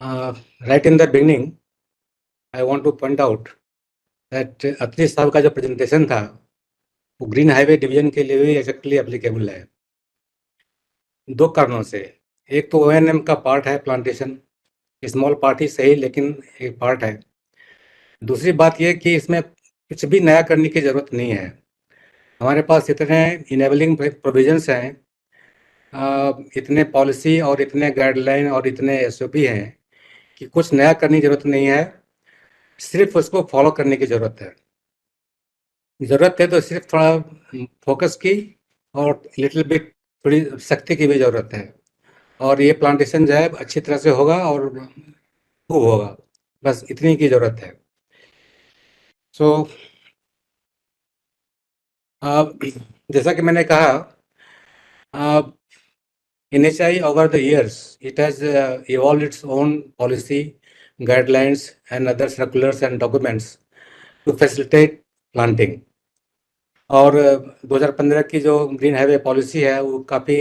Right in the beginning, I want to point out that अत्री साहब का जो presentation था वो ग्रीन हाईवे डिवीजन के लिए भी एक्जेक्टली एप्लीकेबल है, दो कारणों से। एक तो ONM का पार्ट है प्लांटेशन, स्मॉल पार्ट ही सही लेकिन एक पार्ट है। दूसरी बात यह कि इसमें कुछ भी नया करने की ज़रूरत नहीं है। हमारे पास इतने इनेबलिंग प्रोविजंस हैं, इतने पॉलिसी और इतने गाइडलाइन और इतने SOP हैं कि कुछ नया करने की ज़रूरत नहीं है, सिर्फ उसको फॉलो करने की ज़रूरत है। ज़रूरत है तो सिर्फ थोड़ा फोकस की और लिटिल बिट थोड़ी शक्ति की भी ज़रूरत है, और ये प्लांटेशन जो है अच्छी तरह से होगा और खूब होगा, बस इतनी की ज़रूरत है। सो जैसा कि मैंने कहा, NHI over the years, it has evolved its own policy, guidelines and other circulars and documents to facilitate planting. और 2015 की जो ग्रीन हाईवे पॉलिसी है वो काफ़ी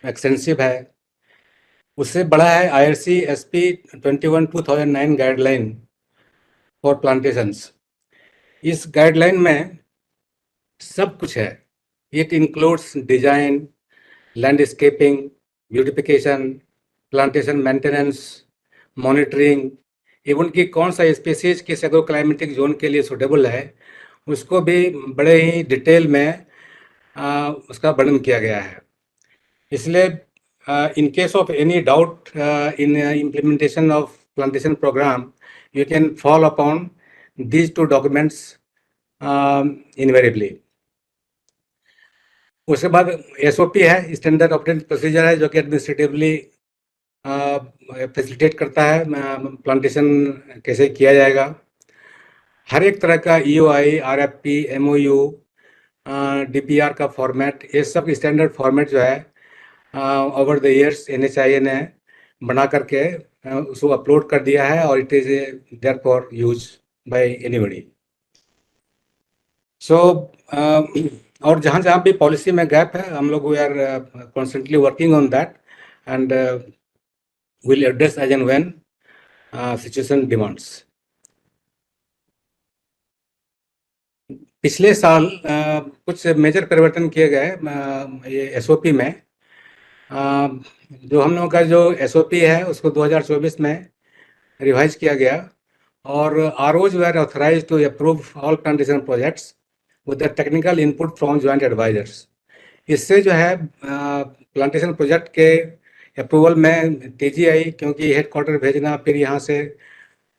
एक्सटेंसिव है। उससे बड़ा है IRC SP 21/2009 guideline for plantations. इस गाइडलाइन में सब कुछ है। It includes design, landscaping, beautification, plantation maintenance, monitoring, even कि कौन सा स्पीसीज किस एग्रो क्लाइमेटिक जोन के लिए सूटेबल है उसको भी बड़े ही डिटेल में उसका वर्णन किया गया है। इसलिए in case of any doubt in implementation of plantation programme, you can fall upon these two documents invariably. उसके बाद SOP है, स्टैंडर्ड ऑपरेटिंग प्रोसीजर है, जो कि एडमिनिस्ट्रेटिवली फैसिलिटेट करता है प्लांटेशन कैसे किया जाएगा। हर एक तरह का EOI, RFP, MOU, DPR का फॉर्मेट, ये सब स्टैंडर्ड फॉर्मेट जो है ओवर द इयर्स NHI ने बना करके उसको अपलोड कर दिया है और it is there for use by anybody. So और जहाँ जहाँ भी पॉलिसी में गैप है, हम लोग we are constantly working on that and will address as and when situation demands. पिछले साल कुछ मेजर परिवर्तन किए गए ये SOP में। जो हम लोगों का जो SOP है उसको 2024 में रिवाइज किया गया और ROs were authorized to approve all plantation projects with the technical input from joint advisors. इससे जो है प्लांटेशन प्रोजेक्ट के अप्रूवल में तेजी आई, क्योंकि हेडक्वार्टर भेजना फिर यहाँ से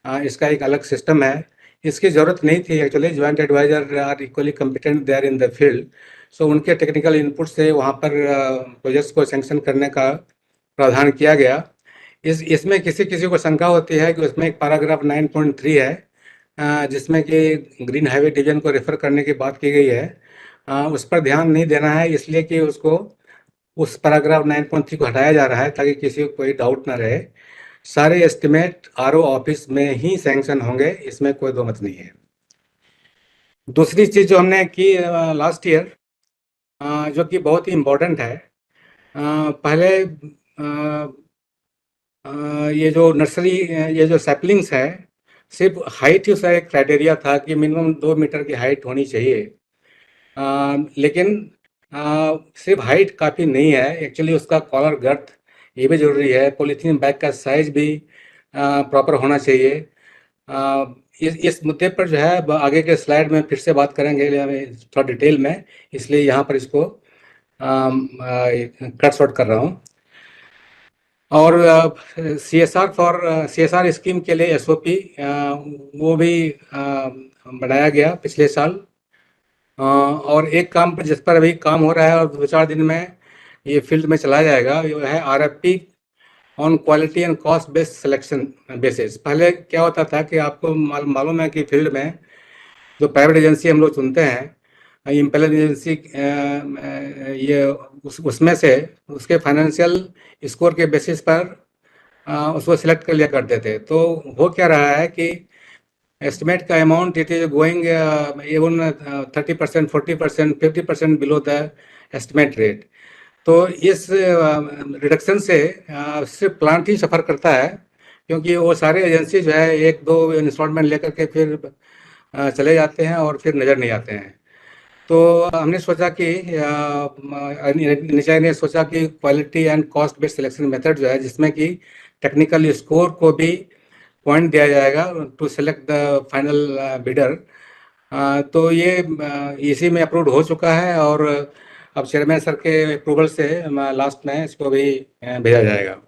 इसका एक अलग सिस्टम है, इसकी ज़रूरत नहीं थी actually. Joint advisor are equally competent there in the field, so उनके टेक्निकल इनपुट से वहाँ पर प्रोजेक्ट्स को सैंक्शन करने का प्रावधान किया गया। इसमें किसी किसी को शंका होती है कि उसमें एक पैराग्राफ 9.3 है जिसमें कि ग्रीन हाईवे डिवीजन को रेफर करने की बात की गई है। उस पर ध्यान नहीं देना है, इसलिए कि उसको उस पैराग्राफ 9.3 को हटाया जा रहा है ताकि किसी को कोई डाउट ना रहे। सारे एस्टिमेट RO ऑफिस में ही सैंक्शन होंगे, इसमें कोई दो मत नहीं है। दूसरी चीज़ जो हमने की लास्ट ईयर, जो कि बहुत ही इम्पोर्टेंट है, पहले ये जो नर्सरी, ये जो सैपलिंग्स है, सिर्फ हाइट ही उसका एक क्राइटेरिया था कि मिनिमम 2 मीटर की हाइट होनी चाहिए। लेकिन सिर्फ हाइट काफ़ी नहीं है, एक्चुअली उसका कॉलर गर्थ ये भी ज़रूरी है। पॉलीथीन बैग का साइज भी प्रॉपर होना चाहिए। इस मुद्दे पर जो है आगे के स्लाइड में फिर से बात करेंगे थोड़ा डिटेल में, इसलिए यहाँ पर इसको कट शॉर्ट कर रहा हूँ। और CSR स्कीम के लिए SOP वो भी बनाया गया पिछले साल। और एक काम पर जिस पर अभी काम हो रहा है और 2-4 दिन में ये फील्ड में चला जाएगा, ये है RFP on quality and cost based selection basis. पहले क्या होता था कि आपको मालूम है कि फील्ड में जो प्राइवेट एजेंसी हम लोग चुनते हैं, इम्पेलर एजेंसी, ये उसमें से उसके फाइनेंशियल स्कोर के बेसिस पर उसको सिलेक्ट कर लिया करते थे। तो हो क्या रहा है कि एस्टिमेट का amount it is going even 30%, 40%, 50% below the estimate rate. तो इस रिडक्शन से सिर्फ प्लांट ही सफ़र करता है, क्योंकि वो सारे एजेंसी जो है एक दो इंस्टॉलमेंट लेकर के फिर चले जाते हैं और फिर नज़र नहीं आते हैं। तो हमने सोचा कि निचाई ने सोचा कि quality and cost based selection method जो है, जिसमें कि टेक्निकल स्कोर को भी पॉइंट दिया जाएगा to select the final bidder. तो ये इसी में अप्रूव हो चुका है और अब चेयरमैन सर के अप्रूवल से लास्ट में इसको भी भेजा जाएगा।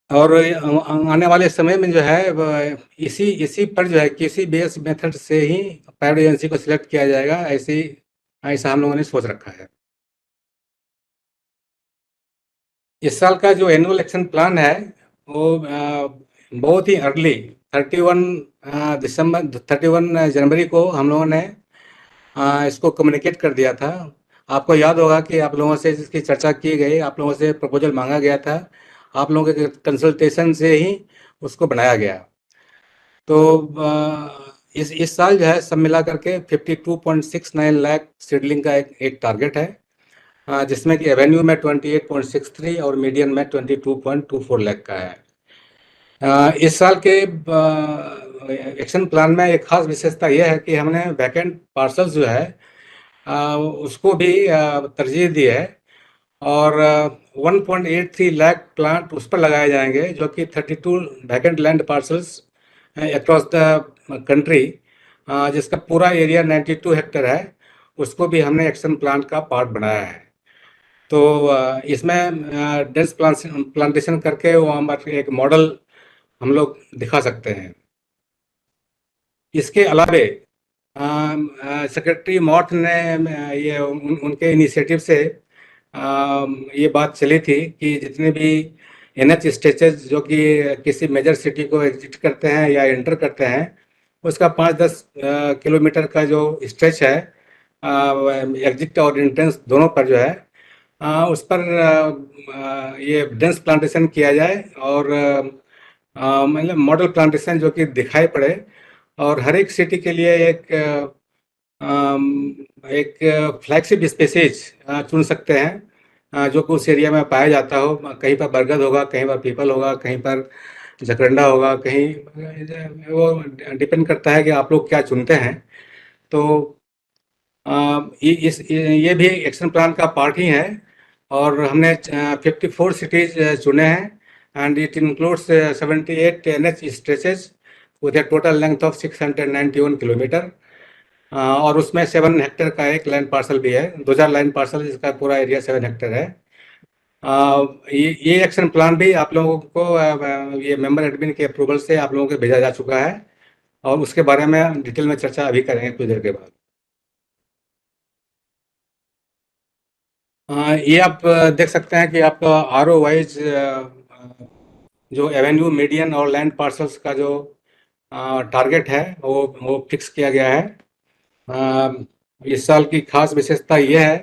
और आने वाले समय में जो है इसी इसी पर जो है किसी बेस मेथड से ही प्राइवेट एजेंसी को सिलेक्ट किया जाएगा, ऐसी ऐसा हम लोगों ने सोच रखा है। इस साल का जो एनुअल एक्शन प्लान है वो बहुत ही अर्ली 31 जनवरी को हम लोगों ने इसको कम्युनिकेट कर दिया था। आपको याद होगा कि आप लोगों से इसकी चर्चा की गई, आप लोगों से प्रपोजल मांगा गया था, आप लोगों के कंसल्टेशन से ही उसको बनाया गया। तो इस साल जो है सब मिला करके 52.69 लाख सीडलिंग का एक टारगेट है, जिसमें कि एवेन्यू में 28.63 और मीडियन में 22.24 लाख का है। इस साल के एक्शन प्लान में एक खास विशेषता यह है कि हमने वैकेंट पार्सल्स जो है उसको भी तरजीह दी है और 1.83 लाख प्लांट उस पर लगाए जाएंगे, जो कि 32 vacant land parcels across the country, जिसका पूरा एरिया 92 हेक्टेयर है, उसको भी हमने एक्शन प्लान का पार्ट बनाया है। तो इसमें डेंस प्लांटेशन करके वो हमारे एक मॉडल हम लोग दिखा सकते हैं। इसके अलावे सेक्रेटरी मॉर्थ ने ये उनके इनिशिएटिव से ये बात चली थी कि जितने भी एनएच स्ट्रेचेज जो कि किसी मेजर सिटी को एग्जिट करते हैं या एंटर करते हैं, उसका 5-10 किलोमीटर का जो स्ट्रेच है एग्जिट और एंट्रेंस दोनों पर जो है उस पर ये डेंस प्लांटेशन किया जाए और मतलब मॉडल प्लांटेशन जो कि दिखाई पड़े और हर एक सिटी के लिए एक फ्लैगशिप स्पीसीज चुन सकते हैं, जो कि उस एरिया में पाया जाता हो। कहीं पर बरगद होगा, कहीं पर पीपल होगा, कहीं पर जकरंडा होगा, कहीं वो डिपेंड करता है कि आप लोग क्या चुनते हैं। तो ये भी एक्शन प्लान का पार्ट ही है और हमने 54 सिटीज चुने हैं and it includes 78 NH stretches with A total length of 691 kilometre और उसमें 7 हेक्टेयर का एक लैंड पार्सल भी है, 2000 लैंड पार्सल जिसका पूरा एरिया 7 हेक्टेयर है। ये एक्शन प्लान भी आप लोगों को ये मेंबर एडमिन के अप्रूवल से आप लोगों को भेजा जा चुका है और उसके बारे में डिटेल में चर्चा अभी करेंगे कुछ देर के बाद। ये आप देख सकते हैं कि आपका आरओ वाइज जो एवेन्यू मीडियन और लैंड पार्सल्स का जो टारगेट है वो फिक्स किया गया है। इस साल की खास विशेषता यह है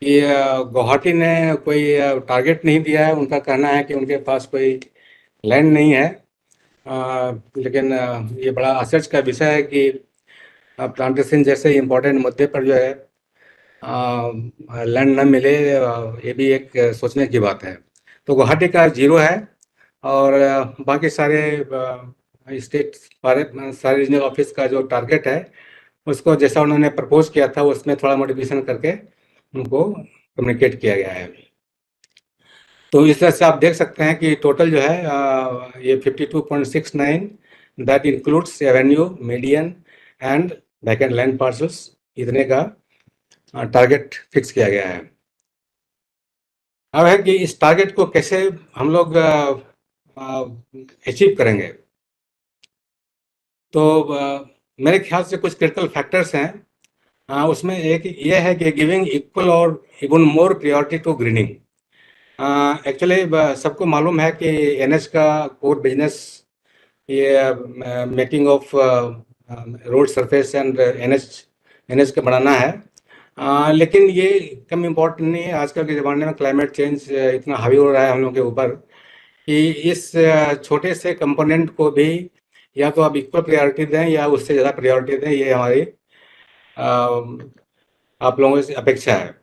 कि गुवाहाटी ने कोई टारगेट नहीं दिया है। उनका कहना है कि उनके पास कोई लैंड नहीं है, लेकिन ये बड़ा आश्चर्य का विषय है कि प्लांटेशन जैसे इम्पोर्टेंट मुद्दे पर जो है लैंड न मिले, ये भी एक सोचने की बात है। तो गुवाहाटी का 0 है और बाकी सारे स्टेट सारे रीजनल ऑफिस का जो टारगेट है उसको जैसा उन्होंने प्रपोज किया था उसमें थोड़ा मॉडिफिकेशन करके उनको कम्युनिकेट किया गया है। तो इस तरह से आप देख सकते हैं कि टोटल जो है ये 52.69 that includes Avenue median and vacant land parcels, इतने का टारगेट फिक्स किया गया है। अब है कि इस टारगेट को कैसे हम लोग अचीव करेंगे। तो मेरे ख्याल से कुछ क्रिटिकल फैक्टर्स हैं। उसमें एक ये है कि गिविंग इक्वल और even more priority to greening. Actually सबको मालूम है कि एनएच का कोर बिजनेस ये making of road surface and NH NH का बनाना है, लेकिन ये कम इम्पोर्टेंट नहीं है। आजकल के ज़माने में क्लाइमेट चेंज इतना हावी हो रहा है हम लोगों के ऊपर कि इस छोटे से कंपोनेंट को भी या तो आप इक्वल प्रायोरिटी दें या उससे ज़्यादा प्रायोरिटी दें, ये हमारी आप लोगों से अपेक्षा है।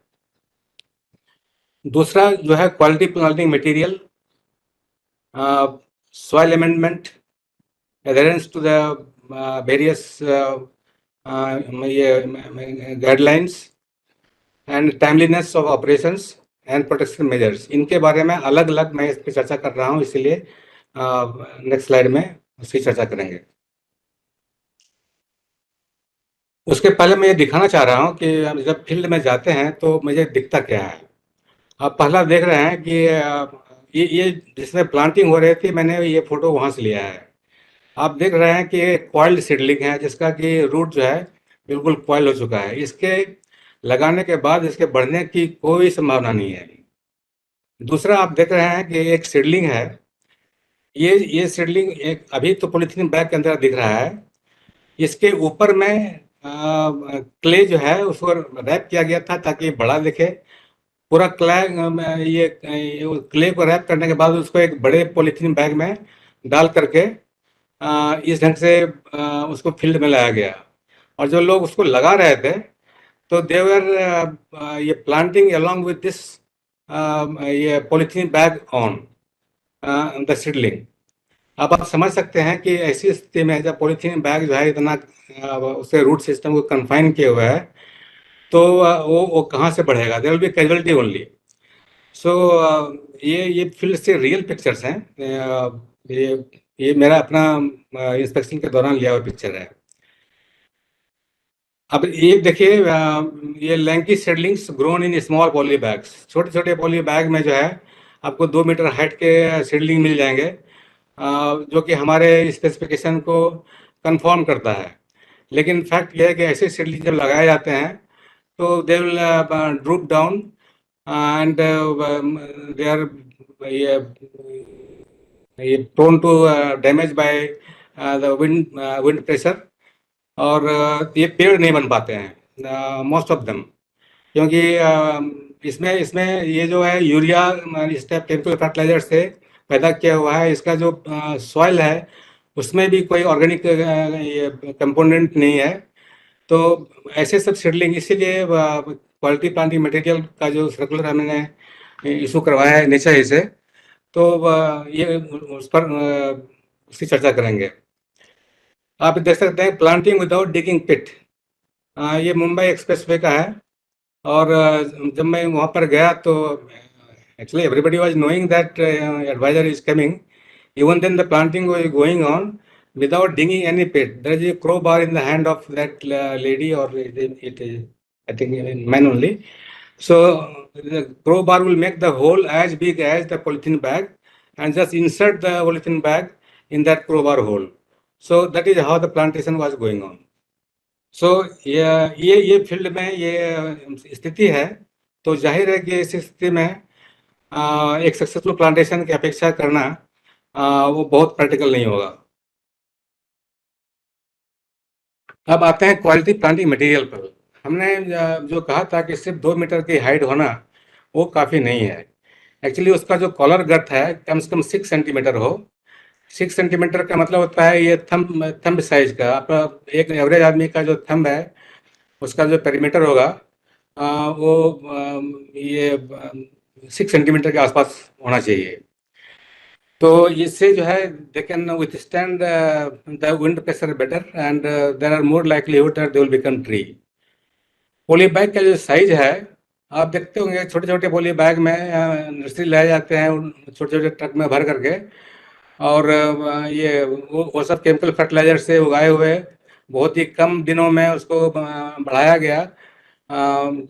दूसरा जो है quality planting material, soil amendment, adherence to the various guidelines, and timeliness of operations and protection measures. इनके बारे में अलग अलग मैं इस पर चर्चा कर रहा हूँ, इसीलिए नेक्स्ट स्लाइड में उसकी चर्चा करेंगे। उसके पहले मैं ये दिखाना चाह रहा हूँ कि हम जब फील्ड में जाते हैं तो मुझे दिखता क्या है। आप पहला देख रहे हैं कि ये जिसमें प्लांटिंग हो रही थी, मैंने ये फोटो वहाँ से लिया है। आप देख रहे हैं कि कॉइल्ड सीडलिंग है, जिसका कि रूट जो है बिल्कुल कॉइल हो चुका है। इसके लगाने के बाद इसके बढ़ने की कोई संभावना नहीं है। दूसरा आप देख रहे हैं कि एक सीडलिंग है। ये सीडलिंग एक अभी तो पॉलिथीन बैग के अंदर दिख रहा है। इसके ऊपर में क्ले जो है उसको रैप किया गया था ताकि बड़ा दिखे। पूरा क्ले ये क्ले को रैप करने के बाद उसको एक बड़े पॉलिथीन बैग में डाल करके इस ढंग से उसको फील्ड में लाया गया। और जो लोग उसको लगा रहे थे तो देवर ये प्लांटिंग अलोंग विथ दिस ये polythene bag on the seedling. अब आप समझ सकते हैं कि ऐसी स्थिति में जब पॉलीथीन बैग जो है इतना उसके रूट सिस्टम को कन्फाइन किए हुए है, तो वो कहाँ से बढ़ेगा? There will be casualty only. So ये फील्ड से रियल पिक्चर्स हैं। ये मेरा अपना इंस्पेक्शन के दौरान लिया हुआ पिक्चर है। अब ये देखिए, ये lanky seedlings grown in small poly bags. छोटे छोटे पॉली बैग में जो है आपको 2 मीटर हाइट के सीडलिंग मिल जाएंगे, जो कि हमारे स्पेसिफिकेशन को कंफर्म करता है। लेकिन फैक्ट यह है कि ऐसे सीडलिंग जब लगाए जाते हैं तो they will droop down and they are ये prone to damage by the wind pressure. और ये पेड़ नहीं बन पाते हैं मोस्ट ऑफ देम, क्योंकि इसमें इसमें ये जो है यूरिया इस टाइप केमिकल फर्टिलाइजर से पैदा किया हुआ है। इसका जो सॉइल है उसमें भी कोई ऑर्गेनिक ये कंपोनेंट नहीं है। तो ऐसे सब सीडलिंग, इसीलिए क्वालिटी प्लांटिंग मटेरियल का जो सर्कुलर हमने इशू करवाया है नेचर से, तो ये उस पर उसकी चर्चा करेंगे। आप देख सकते हैं प्लांटिंग विदाउट डिगिंग पिट, ये मुंबई एक्सप्रेस वे का है। और जब मैं वहाँ पर गया तो actually everybody was knowing that adviser is coming. Even then the planting was going on without digging any pit. There is a crowbar in the hand of that lady, or it is, I think, man only. So the crowbar will make the hole as big as the polythene bag and just insert the polythene bag in that crowbar hole. So that is how the plantation was going on. सो ये field में ये स्थिति है। तो जाहिर है कि इस स्थिति में एक सक्सेसफुल प्लांटेशन की अपेक्षा करना वो बहुत प्रैक्टिकल नहीं होगा। अब आते हैं क्वालिटी प्लांटिंग मटेरियल पर। हमने जो कहा था कि सिर्फ 2 मीटर की हाइट होना वो काफ़ी नहीं है। एक्चुअली उसका जो कॉलर गर्थ है कम से कम 6 सेंटीमीटर हो। 6 सेंटीमीटर का मतलब होता है ये थंब साइज का। आप एक एवरेज आदमी का जो थंब है उसका जो पेरीमीटर होगा वो ये 6 सेंटीमीटर के आसपास होना चाहिए। तो इससे जो है they can withstand the wind pressure better and there are more likelihood that they will become tree. Poly bag का जो साइज है आप देखते होंगे, छोटे छोटे पोली बैग में नर्सरी लाए जाते हैं छोटे छोटे ट्रक में भर करके। और ये वो सब केमिकल फर्टिलाइजर से उगाए हुए बहुत ही कम दिनों में उसको बढ़ाया गया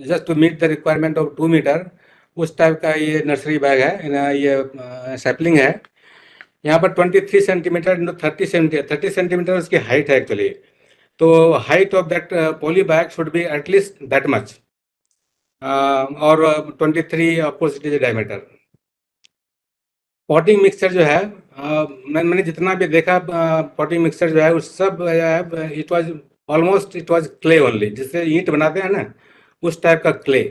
just to meet the requirement of 2 metre. उस टाइप का ये नर्सरी बैग है, ये सैपलिंग है। यहाँ पर 23 सेंटीमीटर इंटू 30 सेंटीमीटर उसकी हाइट है एक्चुअली। तो height of that poly bag should be at least that much, और 23 of course it is diameter. Potting mixture जो है मैंने जितना भी देखा, पॉटिंग मिक्सचर जो है उस सब it was almost it was clay only, जिससे ईंट बनाते हैं ना उस टाइप का क्ले।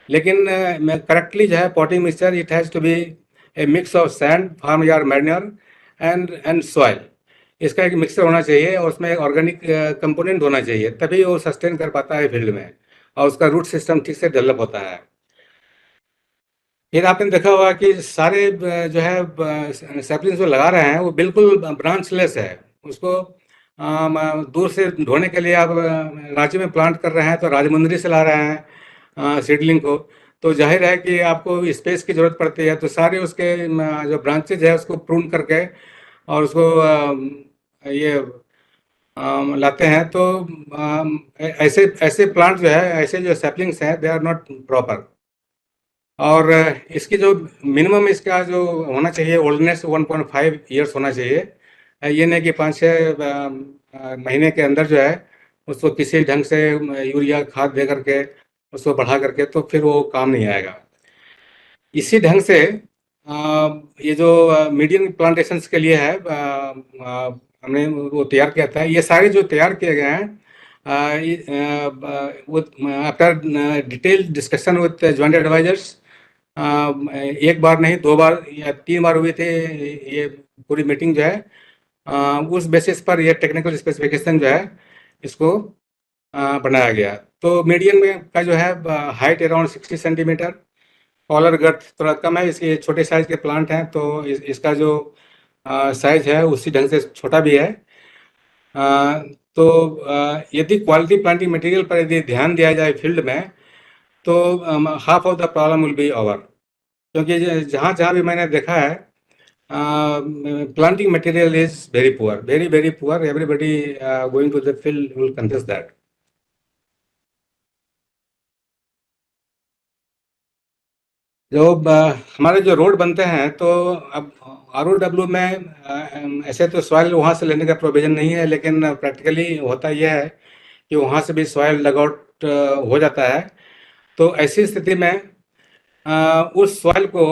लेकिन करेक्टली जो है potting mixture it has to be a mix of sand, farm yard manure and soil. इसका एक मिक्सचर होना चाहिए और उसमें एक ऑर्गेनिक कंपोनेंट होना चाहिए, तभी वो सस्टेन कर पाता है फील्ड में और उसका रूट सिस्टम ठीक से डेवलप होता है। फिर आपने देखा होगा कि सारे जो है सैपलिंग्स जो लगा रहे हैं वो बिल्कुल ब्रांचलेस है। उसको दूर से ढोने के लिए आप रांची में प्लांट कर रहे हैं तो राजमुंदरी से ला रहे हैं सीडलिंग को, तो जाहिर है कि आपको स्पेस की ज़रूरत पड़ती है। तो सारे उसके जो ब्रांचेज है उसको प्रून करके और उसको ये लाते हैं। तो ऐसे ऐसे प्लांट जो है, ऐसे जो सैपलिंग्स हैं, दे आर नॉट प्रॉपर। और इसकी जो मिनिमम इसका जो होना चाहिए ओल्डनेस 1.5 ईयर्स होना चाहिए। ये नहीं कि 5-6 महीने के अंदर जो है उसको किसी ढंग से यूरिया खाद दे करके उसको बढ़ा करके तो फिर वो काम नहीं आएगा। इसी ढंग से ये जो मीडियम प्लांटेशंस के लिए है हमने वो तैयार किया था। ये सारे जो तैयार किए गए हैं वो after detail discussion with joint advisers, एक बार नहीं 2 बार या 3 बार हुए थे ये पूरी मीटिंग जो है। उस बेसिस पर ये टेक्निकल स्पेसिफिकेशन जो है इसको बनाया गया। तो मीडियम में का जो है height around 60 centimetre, collar girth थोड़ा कम है, इसके छोटे साइज के प्लांट हैं तो इसका जो साइज है उसी ढंग से छोटा भी है। अ, तो यदि क्वालिटी प्लांटिंग मटेरियल पर यदि ध्यान दिया जाए फील्ड में तो half of the problem will be over. क्योंकि जहाँ जहाँ भी मैंने देखा है planting material is very poor, very, very poor. Everybody going to the field will confess that. जो हमारे जो रोड बनते हैं तो अब ROW में ऐसे तो सॉइल वहाँ से लेने का प्रोविजन नहीं है, लेकिन प्रैक्टिकली होता यह है कि वहाँ से भी सॉइल लग आउट हो जाता है। तो ऐसी स्थिति में उस सॉइल को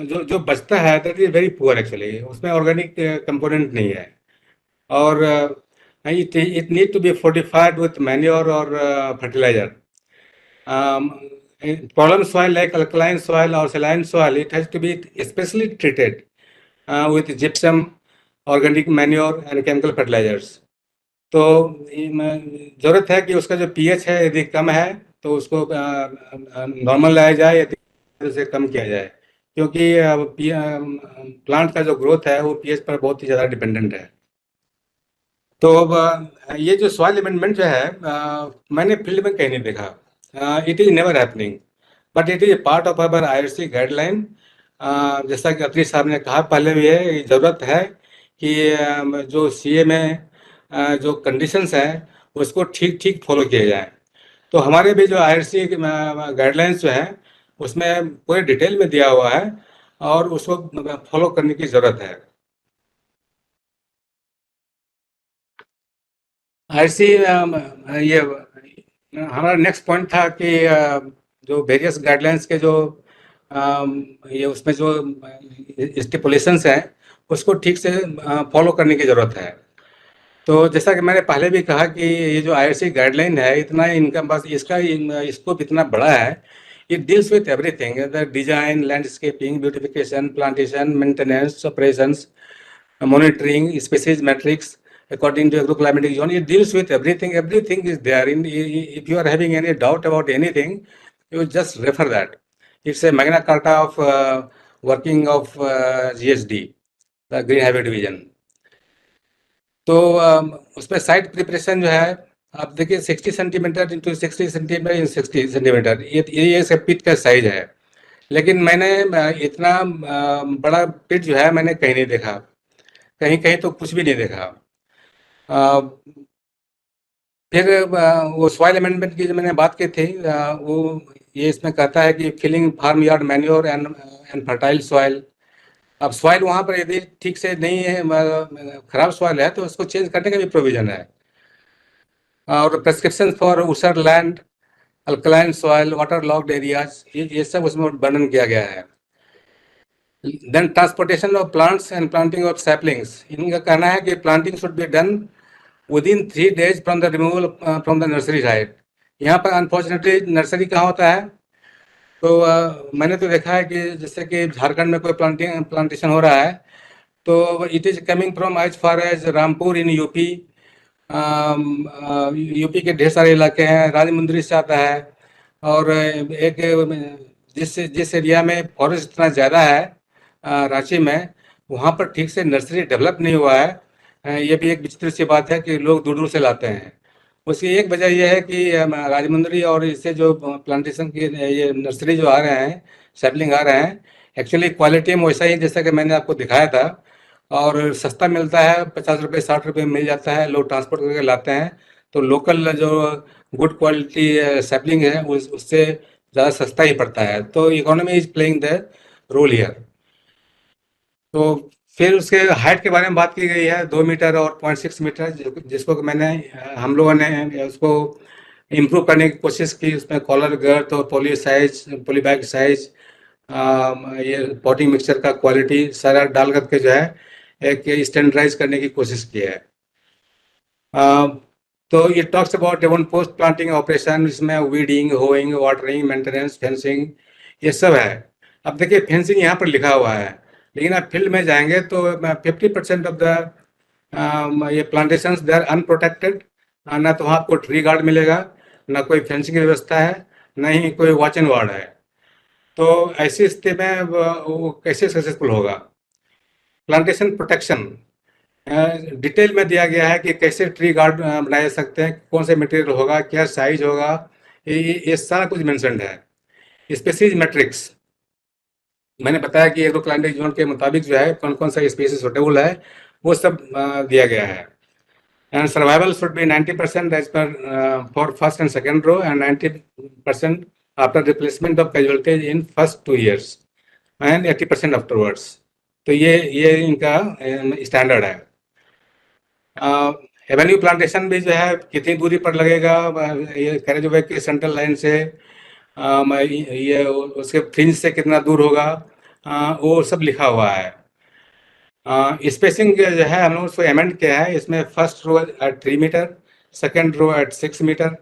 जो जो बचता है that is very poor actually, उसमें ऑर्गेनिक कंपोनेंट नहीं है। और it need to be fortified with manure or fertilizer. In problem soil like alkaline soil or saline soil, it has to be especially treated with gypsum, organic manure and chemical fertilizers. तो ज़रूरत है कि उसका जो pH है यदि कम है तो उसको नॉर्मल लाया जाए, यदि उसे कम किया जाए, क्योंकि प्लांट का जो ग्रोथ है वो pH पर बहुत ही ज़्यादा डिपेंडेंट है। तो अब ये जो सॉइल अमेंडमेंट जो है मैंने फील्ड में कहीं नहीं देखा। It is never happening, but it is part of our IRC guideline. जैसा कि अत्री साहब ने कहा पहले भी है, ज़रूरत है कि जो CA में जो कंडीशंस हैं उसको ठीक ठीक फॉलो किए जाएं। तो हमारे भी जो IRC गाइडलाइंस जो है उसमें पूरे डिटेल में दिया हुआ है और उसको फॉलो करने की ज़रूरत है। IRC ये हमारा नेक्स्ट पॉइंट था कि जो वेरियस गाइडलाइंस के जो ये उसमें जो स्टिपुलेशंस हैं उसको ठीक से फॉलो करने की ज़रूरत है। तो जैसा कि मैंने पहले भी कहा कि ये जो IRC गाइडलाइन है इतना इनका बस इसका स्कोप इतना बड़ा है। It deals with everything, the design, landscaping, beautification, plantation, maintenance, operations, monitoring, species metrics according to agroclimatic zone. It deals with everything. Everything is there. If you are having any doubt about anything, you just refer that. It's a Magna Carta of working of GSD, the Green Habit Division. तो उसमें site preparation जो है आप देखिए 60 centimetre into 60 centimetre इन 60 centimetre, ये सब पिट का size है। लेकिन मैंने इतना बड़ा पिट जो है मैंने कहीं नहीं देखा, कहीं कहीं तो कुछ भी नहीं देखा। फिर वो सॉइल अमेंडमेंट की जो मैंने बात की थी वो ये इसमें कहता है कि filling farm yard manure and fertile soil. अब सॉइल वहाँ पर यदि ठीक से नहीं है, खराब सॉइल है, तो उसको चेंज करने का भी प्रोविजन है। और प्रेस्क्रिप्शन फॉर ऊसर land, alkaline soil, water locked areas, ये सब उसमें वर्णन किया गया है। Then transportation of plants and planting of saplings, इनका कहना है कि planting should be done within 3 days from the removal from the nursery site। यहाँ पर अनफॉर्चुनेटली नर्सरी कहाँ होता है? तो मैंने तो देखा है कि जैसे कि झारखंड में कोई प्लांटेशन हो रहा है तो it is coming from as far as Rampur in UP. UP के ढेर सारे इलाके हैं, राजमुंदरी से आता है। और एक जिस एरिया में फॉरेस्ट इतना ज़्यादा है रांची में, वहाँ पर ठीक से नर्सरी डेवलप नहीं हुआ है। ये भी एक विचित्र सी बात है कि लोग दूर दूर से लाते हैं। उसकी एक वजह यह है कि राजमुंदरी और इससे जो प्लांटेशन की ये नर्सरी जो आ रहे हैं, सैपलिंग आ रहे हैं, एक्चुअली क्वालिटी में वैसा ही जैसा कि मैंने आपको दिखाया था, और सस्ता मिलता है, 50 रुपये 60 रुपये में मिल जाता है, लोग ट्रांसपोर्ट करके लाते हैं। तो लोकल जो गुड क्वालिटी सैपलिंग है उससे ज़्यादा सस्ता ही पड़ता है। तो economy is playing the role here. तो फिर उसके हाइट के बारे में बात की गई है, 2 मीटर और 0.6 मीटर, जिसको कि मैंने हम लोगों ने उसको इम्प्रूव करने की कोशिश की। उसमें कॉलर गर्थ और poly size, poly bag size, ये पॉटिंग मिक्सचर का क्वालिटी सारा डाल करके जो है एक स्टैंडर्डाइज करने की कोशिश की है। अ, तो ये talks about even post planting operation, इसमें weeding, hoeing, watering, maintenance, fencing, ये सब है। अब देखिए फेंसिंग यहाँ पर लिखा हुआ है, लेकिन आप फील्ड में जाएंगे तो 50% ऑफ द ये प्लांटेशंस दे आर अनप्रोटेक्टेड। ना तो वहाँ आपको ट्री गार्ड मिलेगा, ना कोई फेंसिंग की व्यवस्था है, ना ही कोई वॉच एंड वार्ड है। तो ऐसी स्थिति में वो कैसे सक्सेसफुल होगा? प्लांटेशन प्रोटेक्शन डिटेल में दिया गया है कि कैसे ट्री गार्ड बनाए जा सकते हैं, कौन से मटेरियल होगा, क्या साइज होगा, ये सारा कुछ मेंशन्ड है। स्पेसीज मैट्रिक्स मैंने बताया कि एक दो क्लाइमेटिक जोन के मुताबिक जो है कौन कौन सा स्पीसीज सुटेबल है, वो सब दिया गया है। And survival should be 90% as per for first and second row, and 90% after replacement of casualties in first 2 years, and 80% afterwards. तो ये इनका स्टैंडर्ड है। एवेन्यू प्लांटेशन भी जो है कितनी दूरी पर लगेगा, ये कैरेज वे की सेंट्रल लाइन से ये उसके फ्रिंज से कितना दूर होगा, वो सब लिखा हुआ है। स्पेसिंग जो है हम लोग उसको एमेंड किया है। इसमें first row at 3 metre, second row at 6 metre,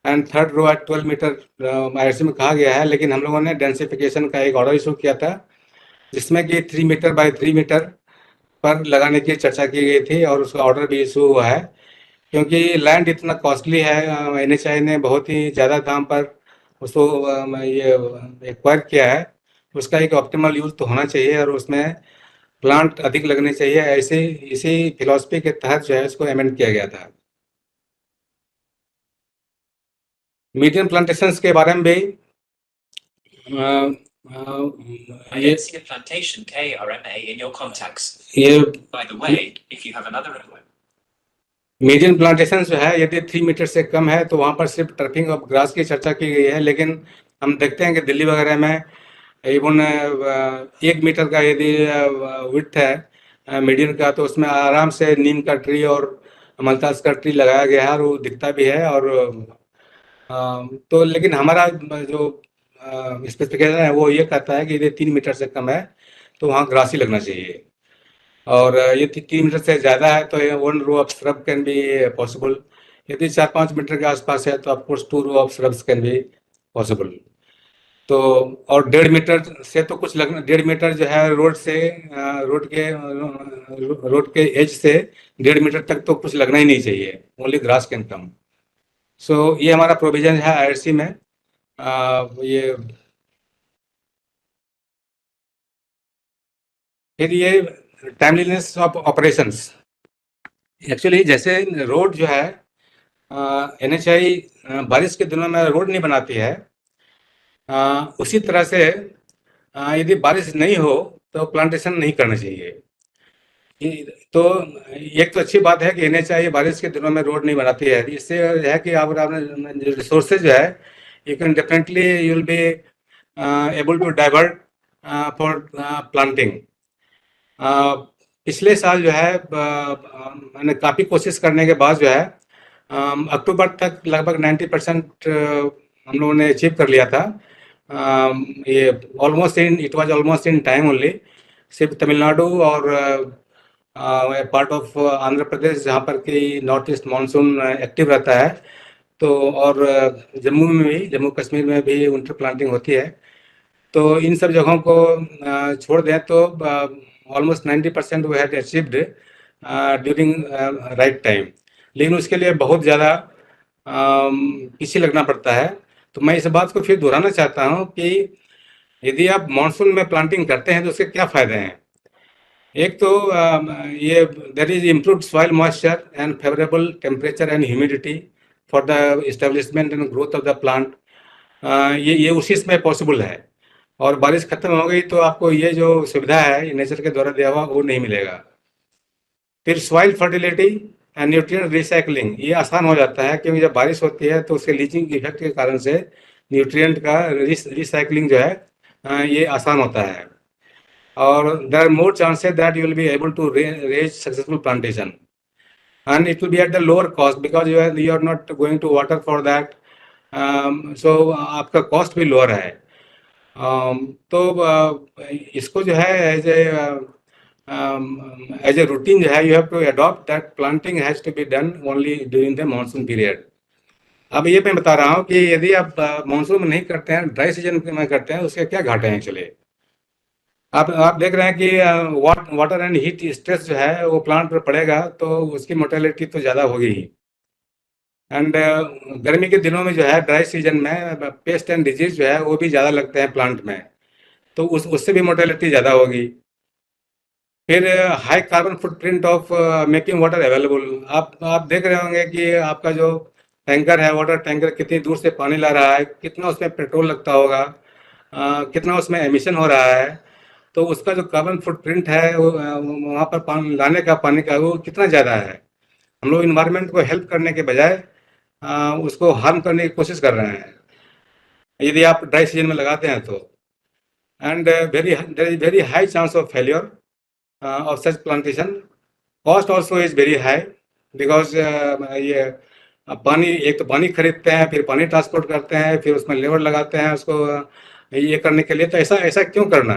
and third row at 12 metre ऐसे में कहा गया है। लेकिन हम लोगों ने डेंसिफिकेशन का एक ऑर्डर इशू किया था, जिसमें कि 3 मीटर बाय 3 मीटर पर लगाने की चर्चा की गई थी, और उसका ऑर्डर भी इशू हुआ है। क्योंकि लैंड इतना कॉस्टली है, NHAI ने बहुत ही ज़्यादा दाम पर उसको ये एक्वायर किया है। उसका एक ऑप्टिमल यूज़ तो होना चाहिए, और उसमें प्लांट अधिक लगने चाहिए। ऐसे इसी फिलॉसफी के तहत जो है इसको अमेंड किया गया था। मीडियम प्लांटेशंस के बारे में भी I ये didn't see a plantation K or MA in your contacts. ये By the way, if you have another medium plantation जो है, यदि 3 मीटर से कम है तो वहाँ पर सिर्फ टर्फिंग ऑफ ग्रास की चर्चा की गई है। लेकिन हम देखते हैं कि दिल्ली वगैरह में इवन 1 मीटर का यदि विड्थ है मीडियम का, तो उसमें आराम से नीम का ट्री और मलतास का ट्री लगाया गया है, और वो दिखता भी है। और तो लेकिन हमारा जो स्पेसिफिकेशन है वो ये कहता है कि यदि 3 मीटर से कम है तो वहाँ ग्रास ही लगना चाहिए। और ये 3 मीटर से ज़्यादा है तो 1 row of shrub can be possible. यदि 4-5 मीटर के आसपास है तो of course 2 row of shrubs can be possible. तो और 1.5 मीटर से तो कुछ लगना, 1.5 मीटर जो है रोड से रोड के एज से 1.5 मीटर तक तो कुछ लगना ही नहीं चाहिए। Only grass can come. So ये हमारा प्रोविजन है IRC में। ये फिर ये टाइमलीनेस ऑफ ऑपरेशंस। एक्चुअली जैसे रोड जो है NHAI बारिश के दिनों में रोड नहीं बनाती है, उसी तरह से यदि बारिश नहीं हो तो प्लांटेशन नहीं करना चाहिए। तो एक तो अच्छी बात है कि NHAI बारिश के दिनों में रोड नहीं बनाती है। इससे है कि आप आपने रिसोर्सेज जो है, you can definitely you will be able to divert for planting. पिछले साल जो है मैंने काफ़ी कोशिश करने के बाद जो है अक्टूबर तक लगभग 90% हम लोगों ने अचीव कर लिया था। ये almost in it was almost in time only. सिर्फ तमिलनाडु और पार्ट ऑफ आंध्र प्रदेश, जहाँ पर कि नॉर्थ ईस्ट मानसून एक्टिव रहता है, तो और जम्मू में भी, जम्मू कश्मीर में भी विंटर प्लांटिंग होती है। तो इन सब जगहों को छोड़ दें तो almost 90% we had achieved during right time. लेकिन उसके लिए बहुत ज़्यादा पीछे लगना पड़ता है। तो मैं इस बात को फिर दोहराना चाहता हूँ कि यदि आप मानसून में प्लांटिंग करते हैं तो उसके क्या फायदे हैं? एक तो ये there is improved soil moisture and favourable temperature and humidity for the establishment and growth of the plant. ये उसी समय पॉसिबल है। और बारिश खत्म हो गई तो आपको ये जो सुविधा है ये नेचर के द्वारा दिया हुआ वो नहीं मिलेगा। फिर soil fertility and nutrient recycling ये आसान हो जाता है, क्योंकि जब बारिश होती है तो उसके लीचिंग इफेक्ट के कारण से न्यूट्रिएंट का रिसाइकलिंग जो है ये आसान होता है। और there are more chances that you will be able to raise successful plantation and it will be at the lower cost because you are not going to water for that. So आपका cost भी lower है। तो इसको जो है as a routine जो है you have to adopt that planting has to be done only during the monsoon period. अब ये मैं बता रहा हूँ कि यदि आप मानसून में नहीं करते हैं, ड्राई सीजन में करते हैं, उसके क्या घाटे हैं एक्चुअली। आप देख रहे हैं कि वाटर एंड हीट स्ट्रेस जो है वो प्लांट पर पड़ेगा तो उसकी मोर्टेलिटी तो ज़्यादा होगी ही। एंड गर्मी के दिनों में जो है ड्राई सीजन में पेस्ट एंड डिजीज जो है वो भी ज़्यादा लगते हैं प्लांट में, तो उससे भी मोर्टेलिटी ज़्यादा होगी। फिर high carbon footprint of making water available. आप देख रहे होंगे कि आपका जो टैंकर है, वाटर टैंकर, कितनी दूर से पानी ला रहा है, कितना उसमें पेट्रोल लगता होगा, कितना उसमें एमिशन हो रहा है। तो उसका जो कार्बन फुटप्रिंट है वो वहाँ पर पानी लाने का, पानी का, वो कितना ज़्यादा है। हम लोग इन्वायरमेंट को हेल्प करने के बजाय उसको हार्म करने की कोशिश कर रहे हैं यदि आप ड्राई सीजन में लगाते हैं तो। And there is very high chance of failure of such plantation. Cost also is very high because ये पानी, एक तो पानी खरीदते हैं, फिर पानी ट्रांसपोर्ट करते हैं, फिर उसमें लेबर लगाते हैं उसको ये करने के लिए। तो ऐसा ऐसा क्यों करना?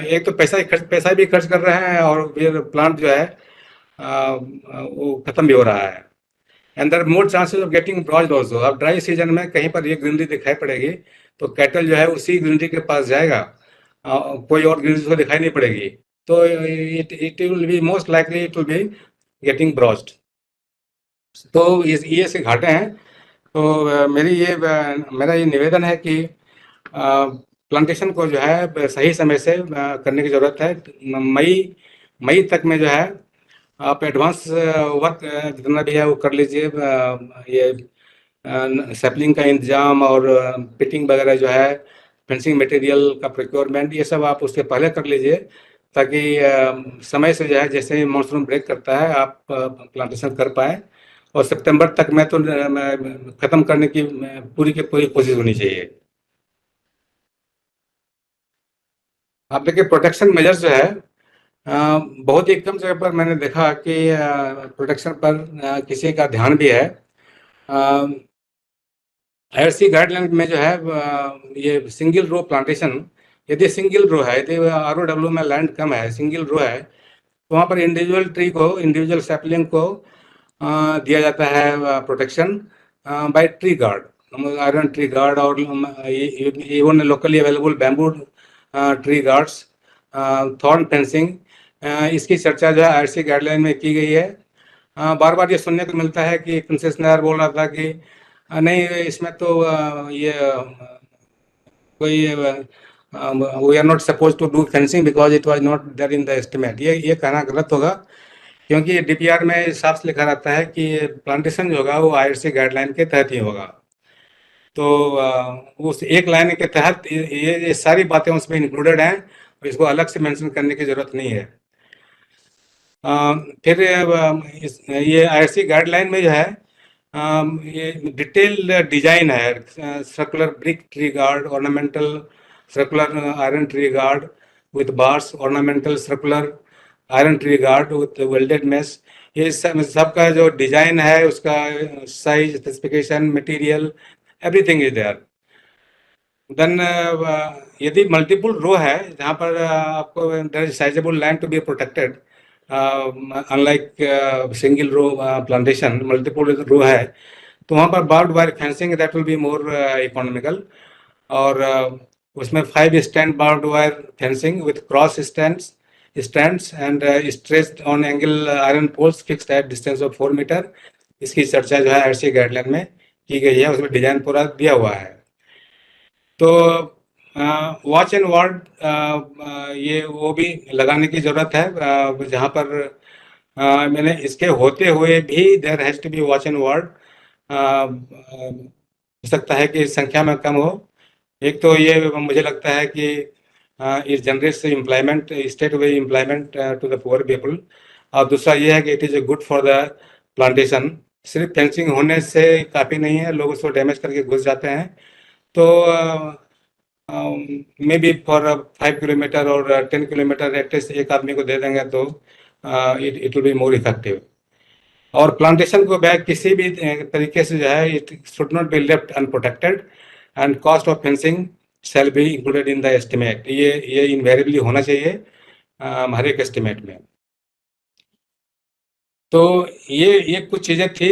एक तो पैसा भी खर्च कर रहे हैं और फिर प्लांट जो है वो खत्म भी हो रहा है। And there more chances of getting browsed also. अब ड्राई सीजन में कहीं पर ये ग्रीनरी दिखाई पड़ेगी तो कैटल जो है उसी ग्रीनरी के पास जाएगा, कोई और ग्रीनरी उसको दिखाई नहीं पड़ेगी, तो it will be most likely it will be getting browsed। तो ये इसके घाटे हैं। तो मेरा ये निवेदन है कि प्लांटेशन को जो है सही समय से करने की ज़रूरत है। मई तक में जो है आप एडवांस वर्क जितना भी है वो कर लीजिए। ये सैपलिंग का इंतजाम और पिटिंग वगैरह जो है, फेंसिंग मटेरियल का प्रोक्योरमेंट, ये सब आप उससे पहले कर लीजिए, ताकि समय से जो है जैसे ही मानसून ब्रेक करता है आप प्लांटेशन कर पाएँ। और सितंबर तक में तो ख़त्म करने की पूरी की पूरी कोशिश होनी चाहिए। आप देखिए प्रोटेक्शन मेजर्स जो है बहुत ही कम जगह पर मैंने देखा कि प्रोटेक्शन पर किसी का ध्यान भी है। IRC गाइडलाइन में जो है ये सिंगल रो प्लांटेशन, यदि सिंगल रो है, यदि ROW में लैंड कम है, सिंगल रो है, तो वहाँ पर इंडिविजुअल सैपलिंग को दिया जाता है protection by tree guard, iron tree guard, और even locally available bamboo tree guards, thorn fencing. इसकी चर्चा जो है IRC गाइडलाइन में की गई है। बार बार ये सुनने को मिलता है कि कंसेशनर बोल रहा था कि नहीं इसमें तो ये कोई we are not suppose to do fencing because it was not there in the estimate. ये कहना गलत होगा, क्योंकि DPR में साफ से लिखा रहता है कि प्लांटेशन जो होगा वो IRC गाइडलाइन के तहत ही होगा। तो उस एक लाइन के तहत ये सारी बातें उसमें इंक्लूडेड हैं, और इसको अलग से मेंशन करने की ज़रूरत नहीं है। फिर ये IRC गाइडलाइन में जो है ये डिटेल डिजाइन है, circular brick tree guard, ornamental circular iron tree guard with bars, ornamental circular iron tree guard with welded mesh. ये सब का जो डिजाइन है, उसका size, specification, material, everything is there. Then यदि मल्टीपल रो है जहाँ पर आपको there is sizeable land to be protected, unlike single row plantation, multiple row है, तो वहाँ पर barbed wire fencing that will be more economical. और उसमें 5 stand barbed wire fencing with cross stands and stretched on angle iron poles fixed at distance of 4 metre. इसकी चर्चा जो है IRC गाइडलाइन में की गई है, उसमें डिजाइन पूरा दिया हुआ है। तो वॉच एंड वार्ड ये वो भी लगाने की ज़रूरत है, जहाँ पर मैंने इसके होते हुए भी there has to be watch and ward. हो सकता है कि संख्या में कम हो। एक तो ये मुझे लगता है कि it generates employment, straightaway employment to the poor people. और दूसरा ये है कि it is good for the plantation. सिर्फ फेंसिंग होने से काफ़ी नहीं है, लोग उसको डैमेज करके घुस जाते हैं। तो मे बी फॉर 5 किलोमीटर और 10 किलोमीटर एटलीस्ट एक आदमी को दे देंगे तो it it will be more effective. और प्लांटेशन को बैग किसी भी तरीके से जो है it should not be left unprotected, and cost of fencing shall be included in the estimate. ये इन्वेरिएबली होना चाहिए हर एक एस्टिमेट में। तो ये कुछ चीज़ें थी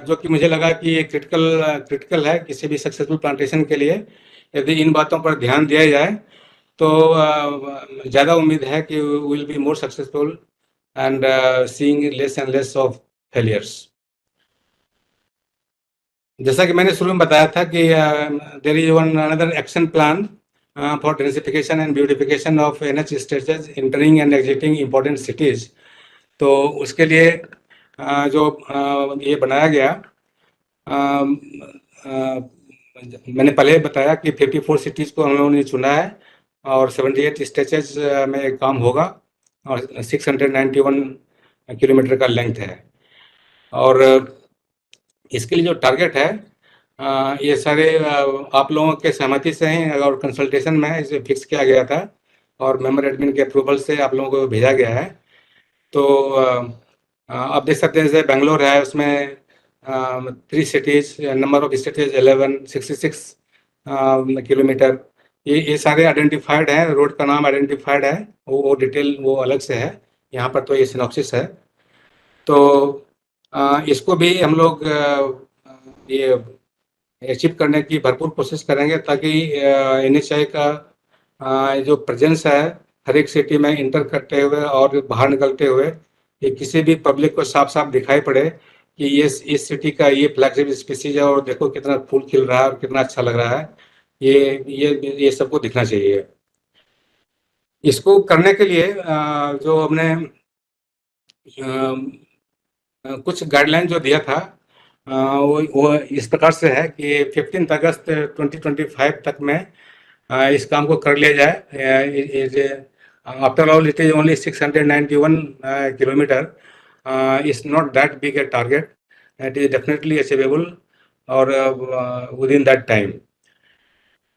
जो कि मुझे लगा कि ये क्रिटिकल है किसी भी सक्सेसफुल प्लांटेशन के लिए। यदि इन बातों पर ध्यान दिया जाए तो ज़्यादा उम्मीद है कि will be more successful and seeing less and less of failures. जैसा कि मैंने शुरू में बताया था कि there is one another action plan for densification and beautification of NH stretches entering and exiting important cities. तो उसके लिए जो ये बनाया गया, अम, अ, मैंने पहले बताया कि 54 सिटीज़ को हम लोगों ने चुना है और 78 स्ट्रेचेज में काम होगा और 691 किलोमीटर का लेंथ है। और इसके लिए जो टारगेट है ये सारे आप लोगों के सहमति से ही और कंसल्टेशन में इसे फिक्स किया गया था और मेंबर एडमिन के अप्रूवल से आप लोगों को भेजा गया है। तो आप देख सकते हैं जैसे बेंगलोर है, उसमें 3 cities, number of states 11, 66 kilometre. ये सारे आइडेंटिफाइड हैं, रोड का नाम आइडेंटिफाइड है, वो डिटेल वो अलग से है। यहाँ पर तो ये सिनॉप्सिस है। तो इसको भी हम लोग ये अचीव करने की भरपूर कोशिश करेंगे ताकि NHI का जो प्रेजेंस है हर एक सिटी में इंटर करते हुए और बाहर निकलते हुए ये किसी भी पब्लिक को साफ साफ दिखाई पड़े कि ये इस सिटी का ये फ्लैगशिप स्पीसीज है और देखो कितना फूल खिल रहा है और कितना अच्छा लग रहा है। ये सबको दिखना चाहिए। इसको करने के लिए जो हमने कुछ गाइडलाइन जो दिया था वो इस प्रकार से है कि 15 अगस्त 2025 तक में इस काम को कर लिया जाए। After all it is only 691 kilometre, is not that big A target, it is definitely achievable और विद इन दैट टाइम।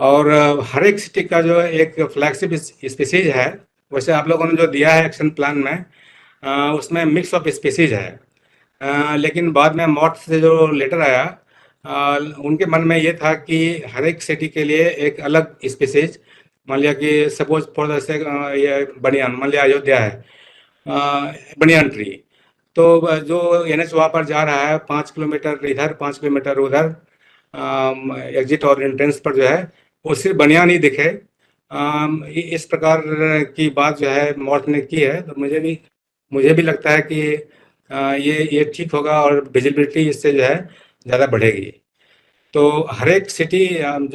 और हर एक सिटी का जो एक फ्लैगशिप स्पीसीज है, वैसे आप लोगों ने जो दिया है एक्शन प्लान में उसमें मिक्स ऑफ स्पीसीज है। लेकिन बाद में मॉट से जो लेटर आया उनके मन में ये था कि हर एक सिटी के लिए एक अलग स्पीसीज, मान लिया कि सपोज फॉर द सेक ये बनियान, मान लिया अयोध्या है, बनियान ट्री। तो जो NH वहाँ पर जा रहा है 5 किलोमीटर इधर 5 किलोमीटर उधर, एग्जिट और एंट्रेंस पर जो है वो सिर्फ बनियान ही दिखे। इस प्रकार की बात जो है मॉट ने की है, तो मुझे भी लगता है कि ये ठीक होगा और विजिबिलिटी इससे जो है ज़्यादा बढ़ेगी। तो हर एक सिटी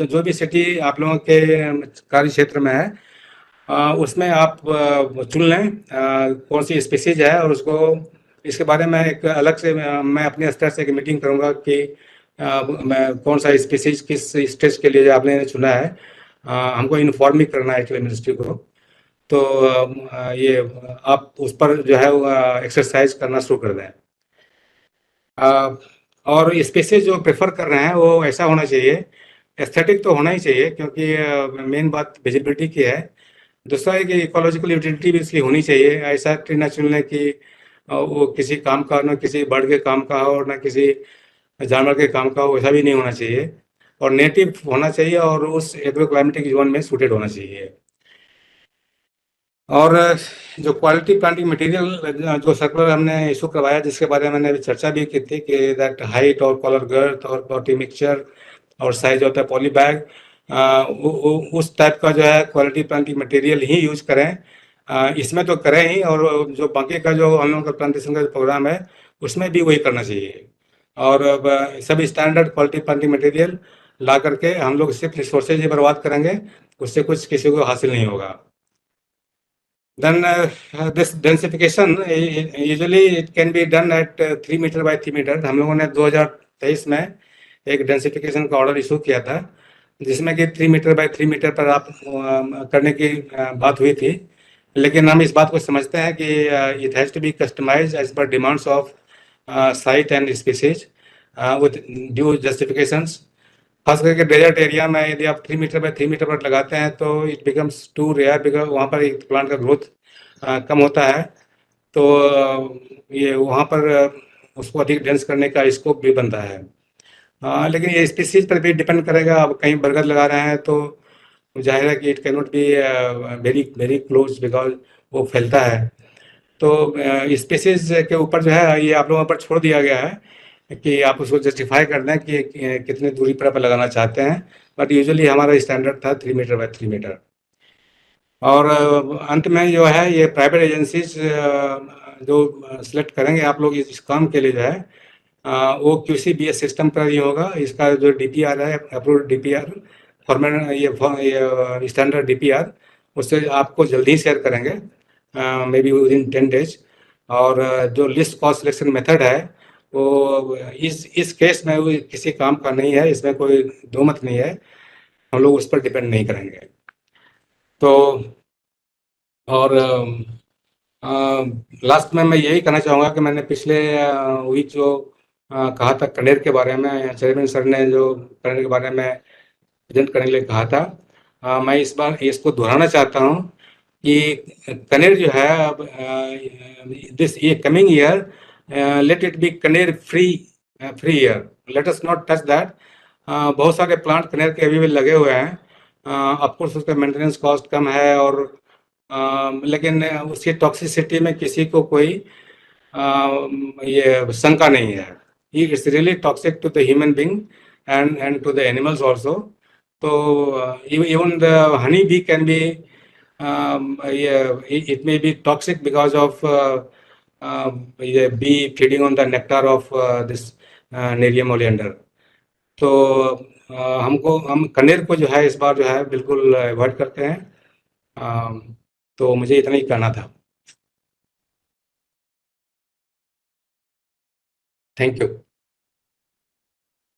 जो भी सिटी आप लोगों के कार्य क्षेत्र में है उसमें आप चुन लें कौन सी स्पीसीज है और उसको इसके बारे में एक अलग से मैं अपने स्तर से एक मीटिंग करूंगा कि मैं कौन सा स्पीसीज किस स्टेज के लिए आपने चुना है, हमको इन्फॉर्म भी करना है एक्चुअली मिनिस्ट्री को। तो ये आप उस पर जो है एक्सरसाइज करना शुरू कर दें। और स्पेसेस जो प्रेफर कर रहे हैं वो ऐसा होना चाहिए, एस्थेटिक तो होना ही चाहिए क्योंकि मेन बात विजिबिलिटी की है। दूसरा है कि इकोलॉजिकल यूटिलिटी भी इसकी होनी चाहिए। ऐसा ट्री ना चुनने कि वो किसी काम का, ना किसी बर्ड के काम का हो, ना किसी जानवर के काम का हो, ऐसा भी नहीं होना चाहिए। और नेटिव होना चाहिए और उस एग्रो क्लाइमेटिक जोन में सूटेड होना चाहिए। और जो क्वालिटी प्लांटिंग मटेरियल जो सर्कुलर हमने इशू करवाया, जिसके बारे में मैंने अभी चर्चा भी की थी कि दैट हाइट और कॉलर गर्थ और पॉटी मिक्सचर और साइज होता है पॉली बैग, उस टाइप का जो है क्वालिटी प्लांटिंग मटेरियल ही यूज करें। इसमें तो करें ही, और जो बाकी का जो हम लोगों का प्लांटेशन का प्रोग्राम है उसमें भी वही करना चाहिए। और सब स्टैंडर्ड क्वालिटी प्लांटिंग मटेरियल ला करके हम लोग सिर्फ रिसोर्सेज ही बर्बाद करेंगे उससे कुछ किसी को हासिल नहीं होगा। Then this densification usually it can be done at 3 metre by 3 metre. हम लोगों ने 2023 में एक डेंसिफिकेशन का ऑर्डर इशू किया था, जिसमें कि 3 मीटर बाय 3 मीटर पर आप करने की बात हुई थी। लेकिन हम इस बात को समझते हैं कि it has to be customise as per demands of site and species with due justifications. खास करके डेजर्ट एरिया में यदि आप 3 मीटर बाय 3 मीटर पर लगाते हैं तो it becomes too rare, because वहाँ पर एक प्लांट का ग्रोथ कम होता है। तो ये वहाँ पर उसको अधिक डेंस करने का स्कोप भी बनता है। लेकिन ये स्पीसीज पर भी डिपेंड करेगा। अब कहीं बरगद लगा रहे हैं तो जाहिर है कि it can not be very very close, because वो फैलता है। तो स्पीसीज के ऊपर जो है ये आप लोगों पर छोड़ दिया गया है कि आप उसको जस्टिफाई कर दें कि कितनी दूरी पर आप लगाना चाहते हैं। बट यूजुअली हमारा स्टैंडर्ड था 3 मीटर बाय 3 मीटर। और अंत में जो है ये प्राइवेट एजेंसीज जो सिलेक्ट करेंगे आप लोग इस काम के लिए जो है वो QCBS सिस्टम पर ही होगा। इसका जो DPR है, अप्रूव्ड DPR फॉर्मेट, ये स्टैंडर्ड DPR, उससे आपको जल्दी ही शेयर करेंगे, may be with in 10 days. और जो लिस्ट कॉस्ट सिलेक्शन मेथड है वो इस केस में वो किसी काम का नहीं है, इसमें कोई दो मत नहीं है, हम लोग उस पर डिपेंड नहीं करेंगे। तो और लास्ट में मैं यही कहना चाहूँगा कि मैंने पिछले वीक जो कहा था कनेर के बारे में, चेयरमैन सर ने जो कनेर के बारे में प्रेजेंट करने के लिए कहा था, मैं इस बार इसको दोहराना चाहता हूँ कि कनेर जो है अब दिस ये coming year let it be कनेर free free year, let us not touch that. बहुत सारे प्लांट कनेर के अभी भी लगे हुए हैं। ऑफकोर्स उसका मेंटेनेंस कॉस्ट कम है, और लेकिन उसकी टॉक्सिसिटी में किसी को कोई ये शंका नहीं है। It's really toxic to the human being and to the animals also. So even the honey bee can be yeah, it may be toxic because of the bee feeding on the nectar of this Nerium oleander. तो हम कनेर को जो है इस बार जो है बिल्कुल अवॉइड करते हैं। तो मुझे इतना ही कहना था। Thank you.